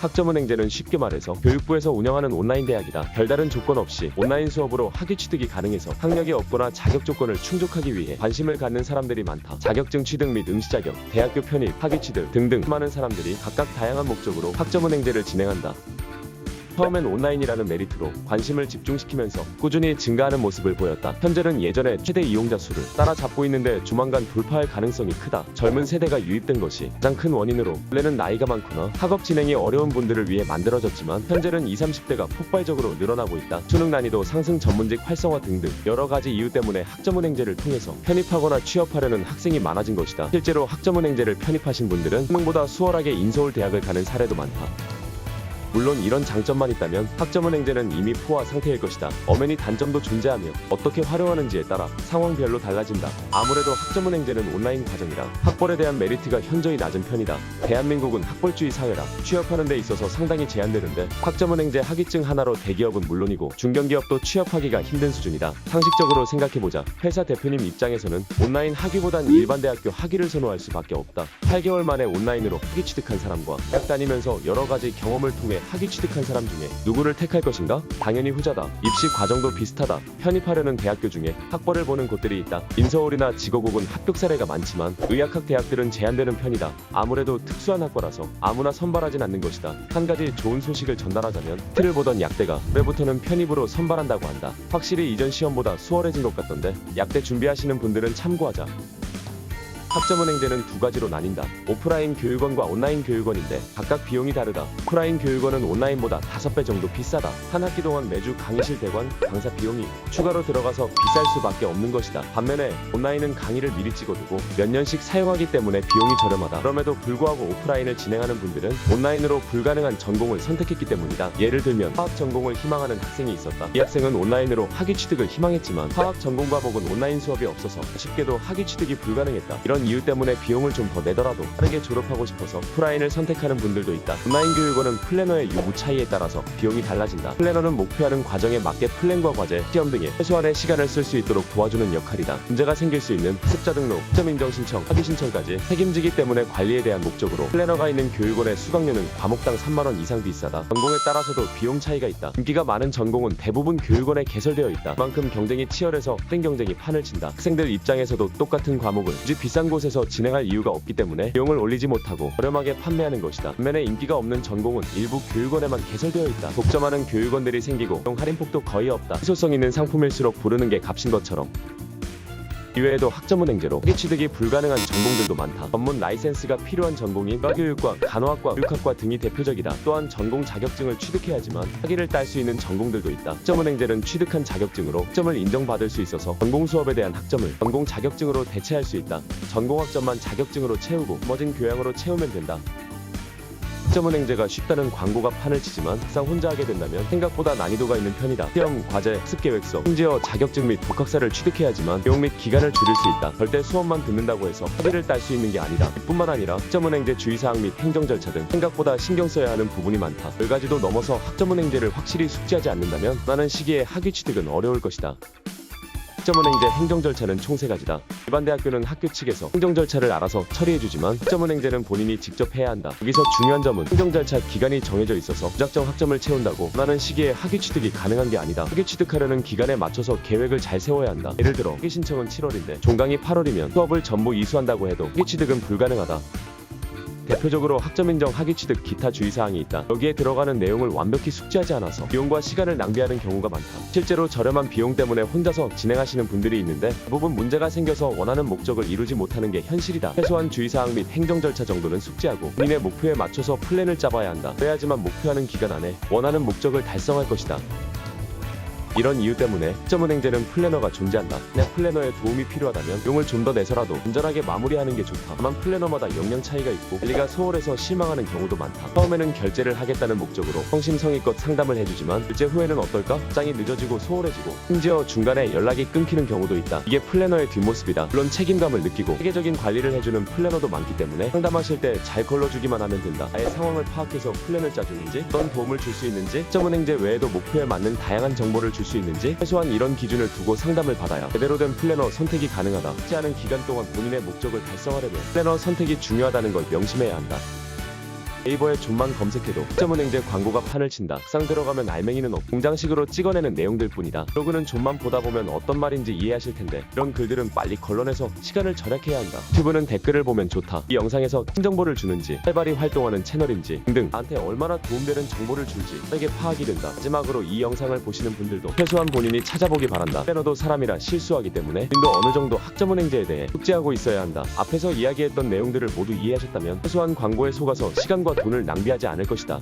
학점은행제는 쉽게 말해서 교육부에서 운영하는 온라인 대학이다. 별다른 조건 없이 온라인 수업으로 학위 취득이 가능해서 학력이 없거나 자격 조건을 충족하기 위해 관심을 갖는 사람들이 많다. 자격증 취득 및 응시 자격, 대학교 편입, 학위 취득 등등 많은 사람들이 각각 다양한 목적으로 학점은행제를 진행한다. 처음엔 온라인이라는 메리트로 관심을 집중시키면서 꾸준히 증가하는 모습을 보였다. 현재는 예전의 최대 이용자 수를 따라잡고 있는데 조만간 돌파할 가능성이 크다. 젊은 세대가 유입된 것이 가장 큰 원인으로, 원래는 나이가 많거나 학업 진행이 어려운 분들을 위해 만들어졌지만 현재는 20, 30대가 폭발적으로 늘어나고 있다. 수능 난이도 상승, 전문직 활성화 등등 여러 가지 이유 때문에 학점은행제를 통해서 편입하거나 취업하려는 학생이 많아진 것이다. 실제로 학점은행제를 편입하신 분들은 수능보다 수월하게 인서울 대학을 가는 사례도 많다. 물론 이런 장점만 있다면 학점은행제는 이미 포화 상태일 것이다. 엄연히 단점도 존재하며 어떻게 활용하는지에 따라 상황별로 달라진다. 아무래도 학점은행제는 온라인 과정이라 학벌에 대한 메리트가 현저히 낮은 편이다. 대한민국은 학벌주의 사회라 취업하는 데 있어서 상당히 제한되는데 학점은행제 학위증 하나로 대기업은 물론이고 중견기업도 취업하기가 힘든 수준이다. 상식적으로 생각해보자. 회사 대표님 입장에서는 온라인 학위보단 일반 대학교 학위를 선호할 수밖에 없다. 8개월 만에 온라인으로 학위 취득한 사람과 대학 다니면서 여러 가지 경험을 통해 학위 취득한 사람 중에 누구를 택할 것인가? 당연히 후자다. 입시 과정도 비슷하다. 편입하려는 대학교 중에 학벌을 보는 곳들이 있다. 인서울이나 지거국은 합격 사례가 많지만 의학학 대학들은 제한되는 편이다. 아무래도 특수한 학과라서 아무나 선발하진 않는 것이다. 한 가지 좋은 소식을 전달하자면 틀을 보던 약대가 올해부터는 편입으로 선발한다고 한다. 확실히 이전 시험보다 수월해진 것 같던데 약대 준비하시는 분들은 참고하자. 학점은행제는 두 가지로 나뉜다. 오프라인 교육원과 온라인 교육원인데 각각 비용이 다르다. 오프라인 교육원은 온라인보다 5배 정도 비싸다. 한 학기 동안 매주 강의실 대관, 강사 비용이 추가로 들어가서 비쌀 수밖에 없는 것이다. 반면에 온라인은 강의를 미리 찍어두고 몇 년씩 사용하기 때문에 비용이 저렴하다. 그럼에도 불구하고 오프라인을 진행하는 분들은 온라인으로 불가능한 전공을 선택했기 때문이다. 예를 들면 화학 전공을 희망하는 학생이 있었다. 이 학생은 온라인으로 학위 취득을 희망했지만 화학 전공 과목은 온라인 수업이 없어서 아쉽게도 학위 취득이 불가능했다. 이런 이유 때문에 비용을 좀 더 내더라도 빠르게 졸업하고 싶어서 오프라인을 선택하는 분들도 있다. 온라인 교육원은 플래너의 요구 차이에 따라서 비용이 달라진다. 플래너는 목표하는 과정에 맞게 플랜과 과제, 시험 등에 최소한의 시간을 쓸 수 있도록 도와주는 역할이다. 문제가 생길 수 있는 학습자 등록, 학점 인정 신청, 학위 신청까지 책임지기 때문에 관리에 대한 목적으로 플래너가 있는 교육원의 수강료는 과목당 3만원 이상 비싸다. 전공에 따라서도 비용 차이가 있다. 인기가 많은 전공은 대부분 교육원에 개설되어 있다. 그만큼 경쟁이 치열해서 학생 경쟁이 판을 친다. 학생들 입장에서도 똑같은 과목을 굳이 비싼 곳에서 진행할 이유가 없기 때문에 비용을 올리지 못하고 저렴하게 판매하는 것이다. 반면에 인기가 없는 전공은 일부 교육원에만 개설되어 있다. 독점하는 교육원들이 생기고 비용 할인폭도 거의 없다. 희소성 있는 상품일수록 부르는 게 값인 것처럼. 이외에도 학점은행제로 학위 취득이 불가능한 전공들도 많다. 전문 라이센스가 필요한 전공인 과교육과, 간호학과, 교육학과 등이 대표적이다. 또한 전공 자격증을 취득해야지만 학위를 딸 수 있는 전공들도 있다. 학점은행제는 취득한 자격증으로 학점을 인정받을 수 있어서 전공 수업에 대한 학점을 전공 자격증으로 대체할 수 있다. 전공 학점만 자격증으로 채우고 나머진 교양으로 채우면 된다. 학점은행제가 쉽다는 광고가 판을 치지만 막상 혼자 하게 된다면 생각보다 난이도가 있는 편이다. 시험, 과제, 학습계획서, 심지어 자격증 및 독학사를 취득해야지만 비용 및 기간을 줄일 수 있다. 절대 수업만 듣는다고 해서 학위를 딸 수 있는 게 아니다. 뿐만 아니라 학점은행제 주의사항 및 행정 절차 등 생각보다 신경 써야 하는 부분이 많다. 10가지도 넘어서 학점은행제를 확실히 숙지하지 않는다면 원하는 시기에 학위 취득은 어려울 것이다. 학점은행제 행정 절차는 총 3가지다. 일반 대학교는 학교 측에서 행정 절차를 알아서 처리해주지만 학점은행제는 본인이 직접 해야 한다. 여기서 중요한 점은 행정 절차 기간이 정해져 있어서 무작정 학점을 채운다고 원하는 시기에 학위 취득이 가능한 게 아니다. 학위 취득하려는 기간에 맞춰서 계획을 잘 세워야 한다. 예를 들어 학위 신청은 7월인데 종강이 8월이면 수업을 전부 이수한다고 해도 학위 취득은 불가능하다. 대표적으로 학점인정, 학위 취득, 기타 주의사항이 있다. 여기에 들어가는 내용을 완벽히 숙지하지 않아서 비용과 시간을 낭비하는 경우가 많다. 실제로 저렴한 비용 때문에 혼자서 진행하시는 분들이 있는데 대부분 문제가 생겨서 원하는 목적을 이루지 못하는 게 현실이다. 최소한 주의사항 및 행정 절차 정도는 숙지하고 본인의 목표에 맞춰서 플랜을 짜봐야 한다. 그래야지만 목표하는 기간 안에 원하는 목적을 달성할 것이다. 이런 이유 때문에 학점은행제는 플래너가 존재한다. 만약 플래너의 도움이 필요하다면 비용을 좀 더 내서라도 안전하게 마무리하는 게 좋다. 다만 플래너마다 역량 차이가 있고 관리가 소홀해서 실망하는 경우도 많다. 처음에는 결제를 하겠다는 목적으로 성심성의껏 상담을 해주지만 결제 후에는 어떨까? 답장이 늦어지고 소홀해지고 심지어 중간에 연락이 끊기는 경우도 있다. 이게 플래너의 뒷모습이다. 물론 책임감을 느끼고 체계적인 관리를 해주는 플래너도 많기 때문에 상담하실 때 잘 걸러주기만 하면 된다. 아예 상황을 파악해서 플랜을 짜주는지, 어떤 도움을 줄 수 있는지, 학점은행제 외에도 목표에 맞는 다양한 정보를 줄 수 있는지 최소한 이런 기준을 두고 상담을 받아야 제대로 된 플래너 선택이 가능하다. 쉽지 않은 기간 동안 본인의 목적을 달성하려면 플래너 선택이 중요하다는 걸 명심해야 한다. 네이버에 좀만 검색해도 학점은행제 광고가 판을 친다. 막상 들어가면 알맹이는 없고 공장식으로 찍어내는 내용들 뿐이다. 블로그는 좀만 보다 보면 어떤 말인지 이해하실 텐데 이런 글들은 빨리 걸러내서 시간을 절약해야 한다. 유튜브는 댓글을 보면 좋다. 이 영상에서 신정보를 주는지, 활발히 활동하는 채널인지 등등 나한테 얼마나 도움되는 정보를 줄지 빠르게 파악이 된다. 마지막으로 이 영상을 보시는 분들도 최소한 본인이 찾아보기 바란다. 플래너도 사람이라 실수하기 때문에 본인도 어느 정도 학점은행제에 대해 숙지하고 있어야 한다. 앞에서 이야기했던 내용들을 모두 이해하셨다면 최소한 광고에 속아서 시간과 돈을 낭비하지 않을 것이다.